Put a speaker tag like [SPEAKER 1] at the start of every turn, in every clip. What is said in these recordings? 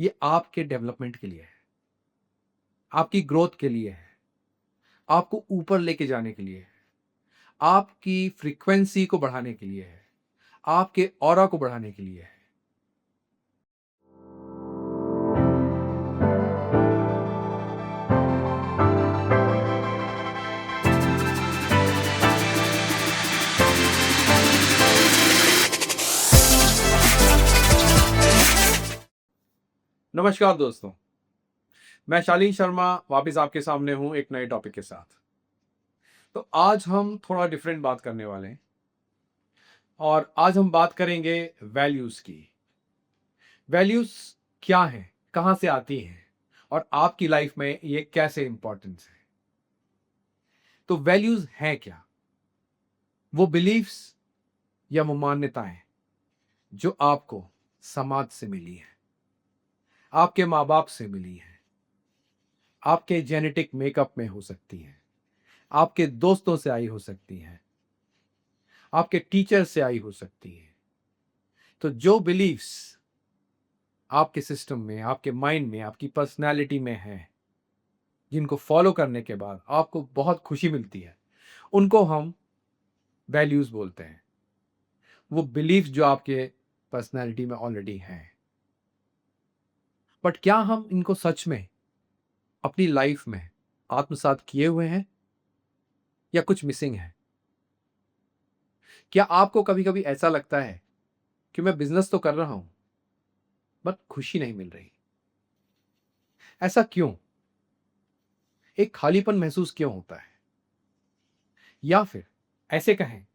[SPEAKER 1] ये आपके डेवलपमेंट के लिए है, आपकी ग्रोथ के लिए है, आपको ऊपर लेके जाने के लिए है, आपकी फ्रीक्वेंसी को बढ़ाने के लिए है, आपके ऑरा को बढ़ाने के लिए है। नमस्कार दोस्तों, मैं शालीन शर्मा वापस आपके सामने हूँ एक नए टॉपिक के साथ। तो आज हम थोड़ा डिफरेंट बात करने वाले हैं और आज हम बात करेंगे वैल्यूज़ की। वैल्यूज़ क्या हैं? कहाँ से आती हैं? और आपकी लाइफ में ये कैसे इम्पोर्टेंस है? तो वैल्यूज़ हैं क्या? वो बिलीफ्स या वो मान्यताएँ जो आपको समाज से मिली हैं, आपके माँ-बाप से मिली हैं, आपके जेनेटिक मेकअप में हो सकती हैं, आपके दोस्तों से आई हो सकती हैं, आपके टीचर से आई हो सकती हैं। तो जो बिलीफ्स आपके सिस्टम में, आपके माइंड में, आपकी पर्सनैलिटी में हैं, जिनको फॉलो करने के बाद आपको बहुत खुशी मिलती है, उनको हम वैल्यूज़ बोलते हैं। वो बिलीफ्स जो आपके पर्सनैलिटी में ऑलरेडी हैं। बट क्या हम इनको सच में अपनी लाइफ में आत्मसात किए हुए हैं या कुछ मिसिंग है? क्या आपको कभी-कभी ऐसा लगता है कि मैं बिज़नेस तो कर रहा हूँ, बट खुशी नहीं मिल रही? ऐसा क्यों? एक खालीपन महसूस क्यों होता है? या फिर ऐसे कहें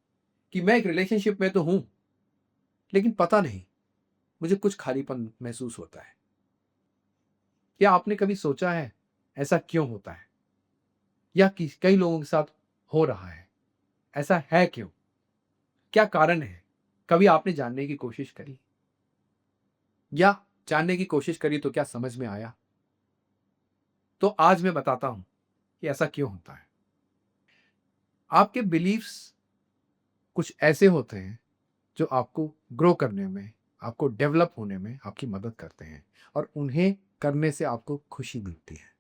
[SPEAKER 1] कि मैं एक रिलेशनशिप में तो हूँ, लेकिन पता नहीं, मुझे कुछ खालीपन महसूस होता है। क्या आपने कभी सोचा है, ऐसा क्यों होता है? या कि कई लोगों के साथ हो रहा है, ऐसा है क्यों? क्या कारण है? कभी आपने जानने की कोशिश करी? या जानने की कोशिश करी तो क्या समझ में आया? तो आज मैं बताता हूँ कि ऐसा क्यों होता है। आपके बिलीफ्स कुछ ऐसे होते हैं जो आपको ग्रो करने में, आपको डेवलप होने में आपकी मदद करते हैं और उन्हें करने से आपको खुशी मिलती है।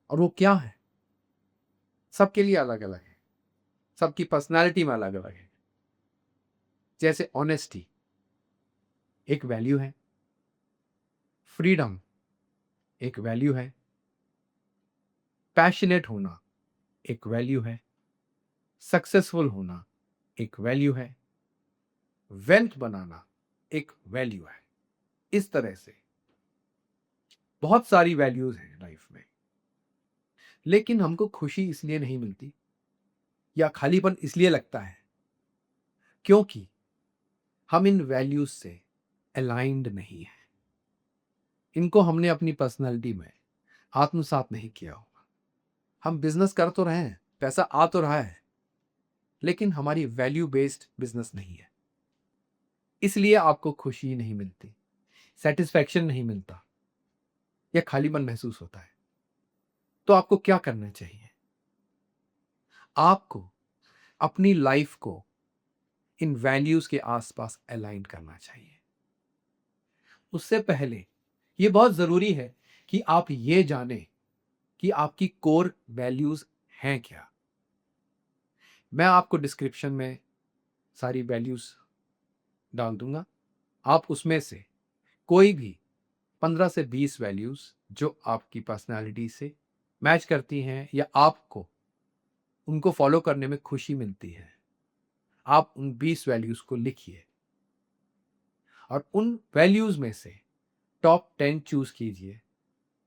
[SPEAKER 1] और वो क्या है? सबके लिए अलग-अलग है। सबकी पर्सनैलिटी में अलग-अलग है। जैसे ऑनेस्टी एक वैल्यू है, फ्रीडम एक वैल्यू है, पैशनेट होना एक वैल्यू है, सक्सेसफुल होना एक वैल्यू है, वेल्थ बनाना एक वैल्यू है। इस तरह से बहुत सारी वैल्यूज़ हैं लाइफ में। लेकिन हमको खुशी इसलिए नहीं मिलती या खालीपन इसलिए लगता है क्योंकि हम इन वैल्यूज़ से अलाइन्ड नहीं हैं। इनको हमने अपनी पर्सनैलिटी में आत्मसात नहीं किया होगा। हम बिज़नेस कर तो रहे हैं, पैसा आ तो रहा है, लेकिन हमारी वैल्यू बेस्ड बिज़नेस नहीं है। इसलिए आपको खुशी नहीं मिलती, सैटिस्फैक्शन नहीं मिलता या खालीपन महसूस होता है। तो आपको क्या करना चाहिए? आपको अपनी लाइफ को इन वैल्यूज़ के आस-पास अलाइन करना चाहिए। उससे पहले ये बहुत ज़रूरी है कि आप ये जानें कि आपकी कोर वैल्यूज़ हैं क्या? मैं आपको डिस्क्रिप्शन में सारी वैल्यूज़ डाल दूँगा। आप उसमें से कोई भी 15 से 20 वैल्यूज़ जो आपकी पर्सनैलिटी से मैच करती हैं या आपको उनको फ़ॉलो करने में खुशी मिलती है, आप उन 20 वैल्यूज़ को लिखिए और उन वैल्यूज़ में से टॉप 10 चूज़ कीजिए,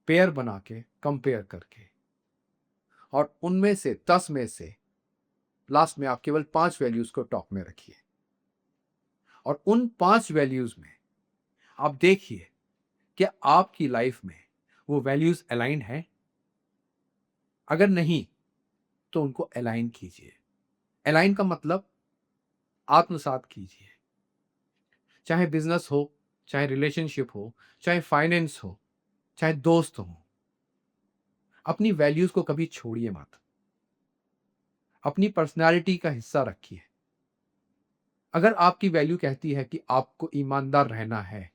[SPEAKER 1] पेयर बना के, कंपेयर करके और उनमें से 10 में से लास्ट में आप केवल 5 वैल्यूज़ को टॉप में रखिए और उन 5 वैल्यूज़ में आप देखिए क्या आपकी लाइफ में वो वैल्यूज़ अलाइन्ड हैं? अगर नहीं, तो उनको अलाइन कीजिए। अलाइन का मतलब आत्मसात कीजिए। चाहे बिज़नेस हो, चाहे रिलेशनशिप हो, चाहे फाइनेंस हो, चाहे दोस्त हों। अपनी वैल्यूज़ को कभी छोड़िए मत। अपनी पर्सनैलिटी का हिस्सा रखिए। अगर आपकी वैल्यू कहती है कि आपको ईमानदार रहना है,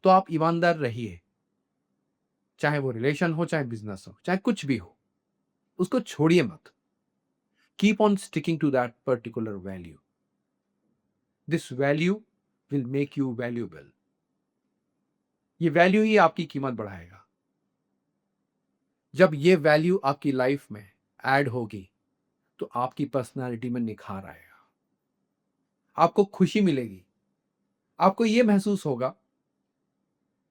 [SPEAKER 1] तो आप ईमानदार रहिए। चाहे वो रिलेशन हो, चाहे बिजनेस हो, चाहे कुछ भी हो, उसको छोड़िए मत। Keep on sticking to that particular value. This value will make you valuable. ये वैल्यू ही आपकी कीमत बढ़ाएगा। जब ये वैल्यू आपकी लाइफ में ऐड होगी तो आपकी पर्सनालिटी में निखार आएगा, आपको खुशी मिलेगी, आपको ये महसूस होगा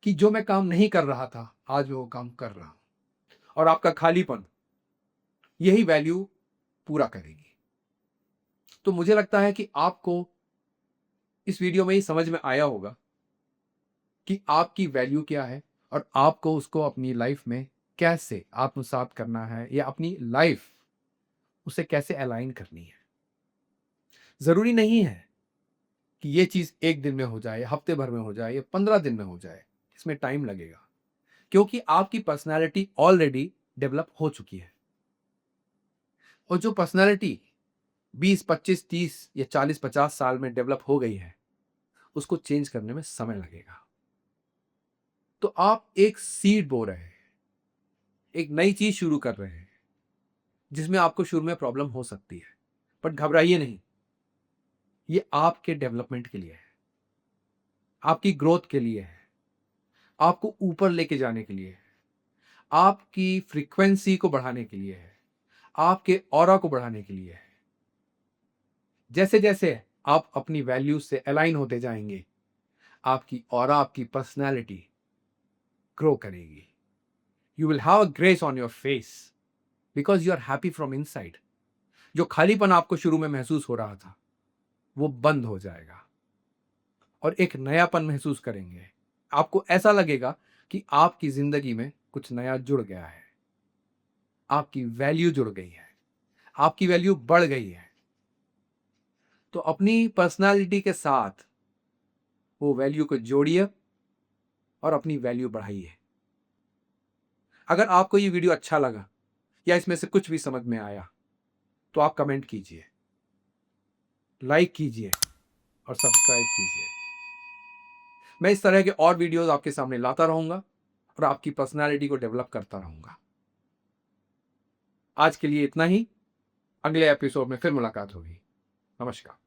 [SPEAKER 1] कि जो मैं काम नहीं कर रहा था आज वो काम कर रहा हूं, और आपका खालीपन यही वैल्यू पूरा करेगी। तो मुझे लगता है कि आपको इस वीडियो में ही समझ में आया होगा कि आपकी वैल्यू क्या है और आपको उसको अपनी लाइफ में कैसे आत्मसात करना है या अपनी लाइफ उसे कैसे अलाइन करनी है। जरूरी नहीं है कि ये चीज एक दिन में हो जाए, हफ्ते भर में हो जाए या 15 दिन में हो जाए। इसमें टाइम लगेगा, क्योंकि आपकी पर्सनालिटी ऑलरेडी डेवलप हो चुकी है। और जो पर्सनालिटी 20, 25, 30 या 40, 50 साल में डेवलप हो गई है, उसको चेंज करने में समय लगेगा। तो आप एक सीड बो रहे हैं, एक नई चीज शुरू कर रहे हैं जिसमें आपको शुरू में प्रॉब्लम हो सकती है, बट घबराइए नहीं। ये आपके डेवलपमेंट के लिए है, आपकी ग्रोथ के लिए है, आपको ऊपर लेके जाने के लिए है, आपकी फ्रीक्वेंसी को बढ़ाने के लिए है, आपके ऑरा को बढ़ाने के लिए है। जैसे जैसे आप अपनी वैल्यूज से अलाइन होते जाएंगे, आपकी ऑरा, आपकी पर्सनैलिटी ग्रो करेगी। You will have a grace on your face because you are happy from inside. जो खालीपन आपको शुरू में महसूस हो रहा था वो बंद हो जाएगा और एक नयापन महसूस करेंगे। आपको ऐसा लगेगा कि आपकी जिंदगी में कुछ नया जुड़ गया है, आपकी वैल्यू जुड़ गई है, आपकी वैल्यू बढ़ गई है। तो अपनी पर्सनालिटी के साथ वो वैल्यू को जोड़िए और अपनी वैल्यू बढ़ाइए। अगर आपको ये वीडियो अच्छा लगा या इसमें से कुछ भी समझ में आया तो आप कमेंट कीजिए, लाइक कीजिए और सब्सक्राइब कीजिए। मैं इस तरह के और वीडियोस आपके सामने लाता रहूंगा और आपकी पर्सनालिटी को डेवलप करता रहूंगा। आज के लिए इतना ही। अगले एपिसोड में फिर मुलाकात होगी। नमस्कार।